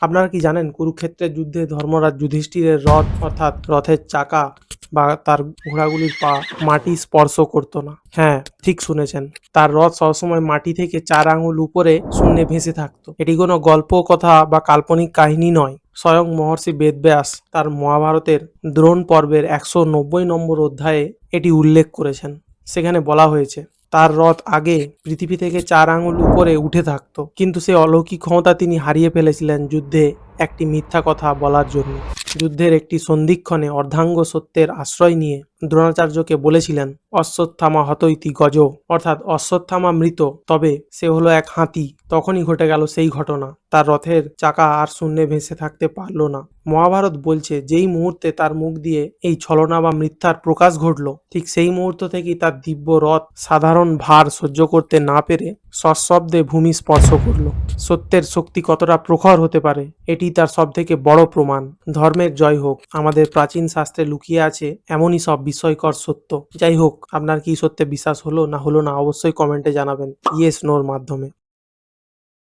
আপনারা কি জানেন কুরুক্ষেত্রের যুদ্ধে ধর্মরাজ যুধিষ্ঠিরের রথ অর্থাৎ রথের চাকা বা তার ঘোড়াগুলির পা মাটি স্পর্শ করতো না। হ্যাঁ, ঠিক শুনেছেন। তার রথ সবসময় মাটি থেকে 4 আঙুল উপরে শূন্যে ভেসে থাকতো। এটি কোনো গল্প কথা বা কাল্পনিক কাহিনী নয়। স্বয়ং মহর্ষি বেদব্যাস তার মহাভারতের দ্রোণ পর্বের 190 নম্বর অধ্যায়ে এটি উল্লেখ করেছেন। সেখানে বলা হয়েছে তার রথ আগে পৃথিবী থেকে 4 আঙুল উপরে উঠে থাকতো, কিন্তু সেই অলৌকিক ক্ষমতা তিনি হারিয়ে ফেলেছিলেন যুদ্ধে একটি মিথ্যা কথা বলার জন্য। যুদ্ধের একটি সন্ধিক্ষণে অর্ধাঙ্গ সত্যের আশ্রয় নিয়ে দ্রোণাচার্যকে বলেছিলেন অশ্বত্থামা হতইতি গজ, অর্থাৎ অশ্বত্থামা মৃত, তবে সে হলো এক হাতি। তখনই ঘটে গেল সেই ঘটনা, তার রথের চাকা আর শূন্যে ভেসে থাকতে পারলো না। মহাভারত বলছে যেই মুহূর্তে তার মুখ দিয়ে এই ছলনা বা মিথ্যার প্রকাশ ঘটল, ঠিক সেই মুহূর্ত থেকেই তার দিব্য রথ সাধারণ ভার সহ্য করতে না পেরে সশব্দে ভূমি স্পর্শ করল। সত্যের শক্তি কতটা প্রখর হতে পারে এটি তার সবথেকে বড় প্রমাণ। ধর্মের জয় হোক। আমাদের প্রাচীন শাস্ত্রে লুকিয়ে আছে এমনই সব বিস্ময়কর সত্য। যাই হোক, আপনার কি সত্যে বিশ্বাস হলো না অবশ্যই কমেন্টে জানাবেন ইয়েস নোর মাধ্যমে।